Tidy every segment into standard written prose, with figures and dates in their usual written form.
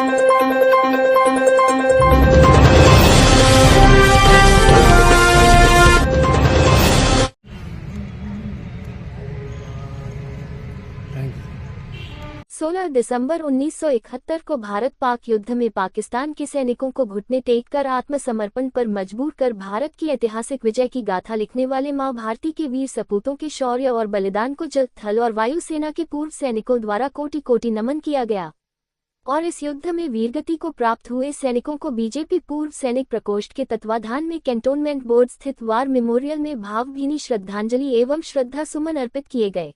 16 दिसंबर 1971 को भारत पाक युद्ध में पाकिस्तान के सैनिकों को घुटने टेककर आत्मसमर्पण पर मजबूर कर भारत की ऐतिहासिक विजय की गाथा लिखने वाले मां भारती के वीर सपूतों के शौर्य और बलिदान को जल, थल और वायु सेना के पूर्व सैनिकों द्वारा कोटि कोटि नमन किया गया। और इस युद्ध में वीरगति को प्राप्त हुए सैनिकों को बीजेपी पूर्व सैनिक प्रकोष्ठ के तत्वाधान में कैंटोनमेंट बोर्ड स्थित वार मेमोरियल में भावभीनी श्रद्धांजलि एवं श्रद्धा सुमन अर्पित किए गए।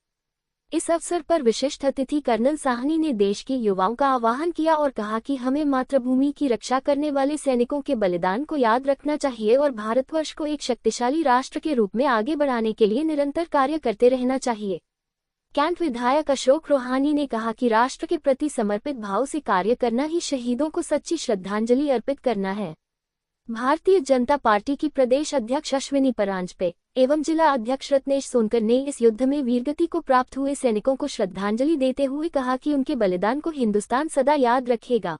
इस अवसर पर विशिष्ट अतिथि कर्नल साहनी ने देश के युवाओं का आह्वान किया और कहा कि हमें मातृभूमि की रक्षा करने वाले सैनिकों के बलिदान को याद रखना चाहिए और भारतवर्ष को एक शक्तिशाली राष्ट्र के रूप में आगे बढ़ाने के लिए निरंतर कार्य करते रहना चाहिए। कैंट विधायक अशोक रोहानी ने कहा कि राष्ट्र के प्रति समर्पित भाव से कार्य करना ही शहीदों को सच्ची श्रद्धांजलि अर्पित करना है। भारतीय जनता पार्टी की प्रदेश अध्यक्ष अश्विनी परांजपे एवं जिला अध्यक्ष रत्नेश सोनकर ने इस युद्ध में वीरगति को प्राप्त हुए सैनिकों को श्रद्धांजलि देते हुए कहा कि उनके बलिदान को हिंदुस्तान सदा याद रखेगा।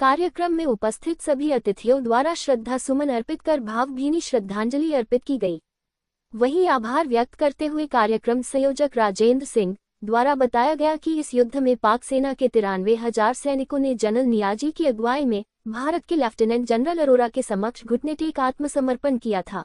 कार्यक्रम में उपस्थित सभी अतिथियों द्वारा श्रद्धा सुमन अर्पित कर भावभीनी श्रद्धांजलि अर्पित की गई। वहीं आभार व्यक्त करते हुए कार्यक्रम संयोजक राजेंद्र सिंह द्वारा बताया गया कि इस युद्ध में पाक सेना के 93,000 सैनिकों ने जनरल नियाजी की अगुवाई में भारत के लेफ्टिनेंट जनरल अरोरा के समक्ष घुटने टेक आत्मसमर्पण किया था।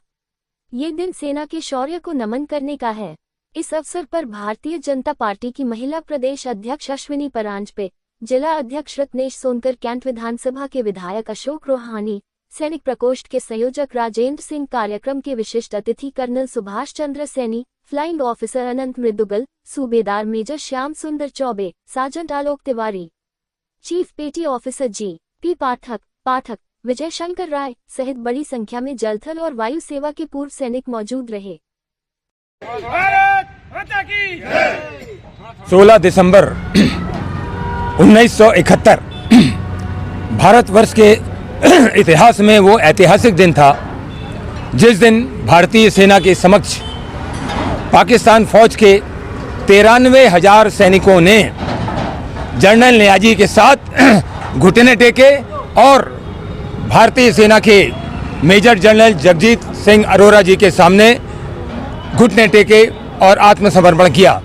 ये दिन सेना के शौर्य को नमन करने का है। इस अवसर पर भारतीय जनता पार्टी की महिला प्रदेश अध्यक्ष अश्विनी परांजपे, जिला अध्यक्ष रत्नेश सोनकर, कैंट विधानसभा के विधायक अशोक रोहानी, सैनिक प्रकोष्ठ के संयोजक राजेंद्र सिंह, कार्यक्रम के विशिष्ट अतिथि colonel Subhash Chandra Saini, flying officer अनंत मृदुगल, सूबेदार मेजर श्याम सुंदर चौबे, सार्जेंट आलोक तिवारी, चीफ पेटी ऑफिसर जी.पी. पाठक, विजय शंकर राय सहित बड़ी संख्या में जल, थल और वायु सेवा के पूर्व सैनिक मौजूद रहे। 16 दिसंबर 1971 भारतवर्ष के इतिहास में वो ऐतिहासिक दिन था जिस दिन भारतीय सेना के समक्ष पाकिस्तान फौज के 93,000 सैनिकों ने जनरल नियाजी के साथ घुटने टेके और भारतीय सेना के मेजर जनरल जगजीत सिंह अरोरा जी के सामने घुटने टेके और आत्मसमर्पण किया।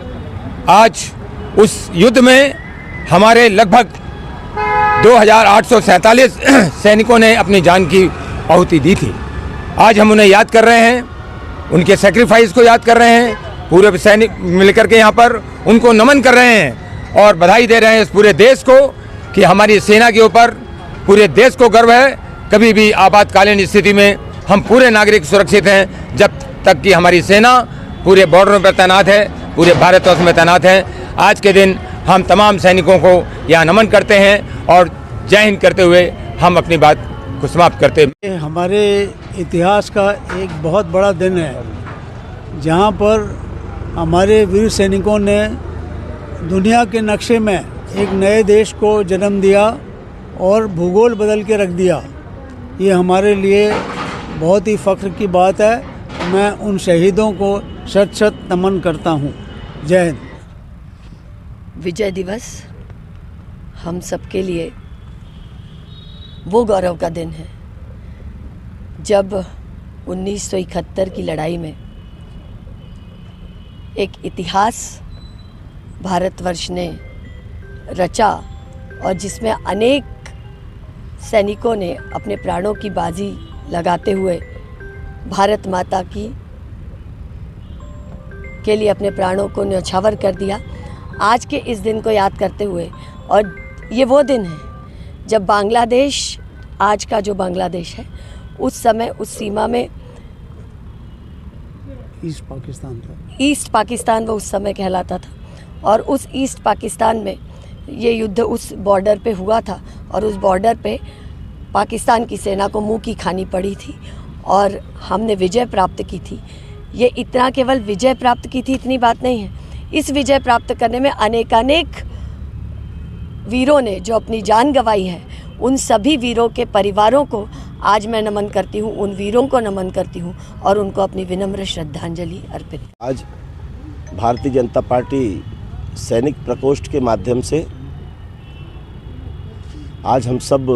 आज उस युद्ध में हमारे लगभग 2,847 सैनिकों ने अपनी जान की आहुति दी थी। आज हम उन्हें याद कर रहे हैं, उनके सेक्रीफाइस को याद कर रहे हैं, पूरे सैनिक मिलकर के यहाँ पर उनको नमन कर रहे हैं और बधाई दे रहे हैं इस पूरे देश को कि हमारी सेना के ऊपर पूरे देश को गर्व है। कभी भी आपातकालीन स्थिति में हम पूरे नागरिक सुरक्षित हैं जब तक कि हमारी सेना पूरे बॉर्डरों पर तैनात है, पूरे भारतवर्ष में तैनात है। आज के दिन हम तमाम सैनिकों को यहाँ नमन करते हैं और जय हिंद करते हुए हम अपनी बात को समाप्त करते हैं। हमारे इतिहास का एक बहुत बड़ा दिन है जहाँ पर हमारे वीर सैनिकों ने दुनिया के नक्शे में एक नए देश को जन्म दिया और भूगोल बदल के रख दिया। ये हमारे लिए बहुत ही फ़ख्र की बात है। मैं उन शहीदों को शत शत नमन करता हूँ। जय हिंद। विजय दिवस हम सबके लिए वो गौरव का दिन है जब 1971 की लड़ाई में एक इतिहास भारतवर्ष ने रचा और जिसमें अनेक सैनिकों ने अपने प्राणों की बाजी लगाते हुए भारत माता के लिए अपने प्राणों को न्यौछावर कर दिया। आज के इस दिन को याद करते हुए, और ये वो दिन है जब बांग्लादेश, आज का जो बांग्लादेश है, उस समय उस सीमा में ईस्ट पाकिस्तान वो उस समय कहलाता था और उस ईस्ट पाकिस्तान में ये युद्ध उस बॉर्डर पे हुआ था और उस बॉर्डर पे पाकिस्तान की सेना को मुंह की खानी पड़ी थी और हमने विजय प्राप्त की थी। ये इतना केवल विजय प्राप्त की थी इतनी बात नहीं है, इस विजय प्राप्त करने में अनेकानेक वीरों ने जो अपनी जान गंवाई है, उन सभी वीरों के परिवारों को आज मैं नमन करती हूँ, उन वीरों को नमन करती हूँ और उनको अपनी विनम्र श्रद्धांजलि अर्पित। आज भारतीय जनता पार्टी सैनिक प्रकोष्ठ के माध्यम से आज हम सब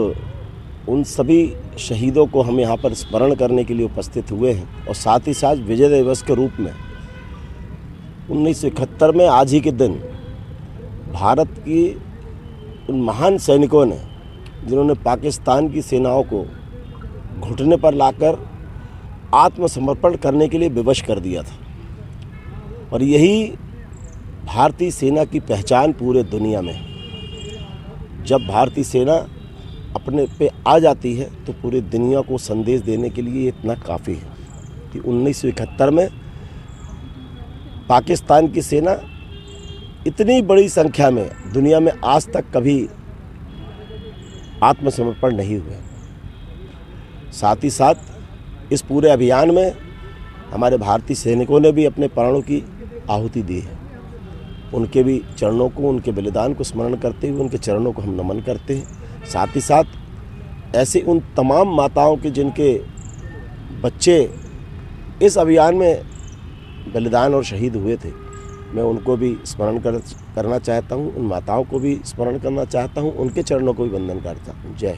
उन सभी शहीदों को हम यहाँ पर स्मरण करने के लिए उपस्थित हुए हैं और साथ ही साथ विजय दिवस के रूप में 1971 में आज ही के दिन भारत की उन महान सैनिकों ने जिन्होंने पाकिस्तान की सेनाओं को घुटने पर लाकर आत्मसमर्पण करने के लिए विवश कर दिया था। और यही भारतीय सेना की पहचान पूरे दुनिया में। जब भारतीय सेना अपने पे आ जाती है तो पूरी दुनिया को संदेश देने के लिए इतना काफ़ी है कि 1971 में पाकिस्तान की सेना इतनी बड़ी संख्या में दुनिया में आज तक कभी आत्मसमर्पण नहीं हुए। साथ ही साथ इस पूरे अभियान में हमारे भारतीय सैनिकों ने भी अपने प्राणों की आहुति दी है। उनके भी चरणों को, उनके बलिदान को स्मरण करते हुए उनके चरणों को हम नमन करते हैं। साथ ही साथ ऐसे उन तमाम माताओं के जिनके बच्चे इस अभियान में बलिदान और शहीद हुए थे, मैं उनको भी स्मरण करना चाहता हूँ, उन माताओं को भी स्मरण करना चाहता हूँ, उनके चरणों को भी वंदन करता हूँ। जय हिंद।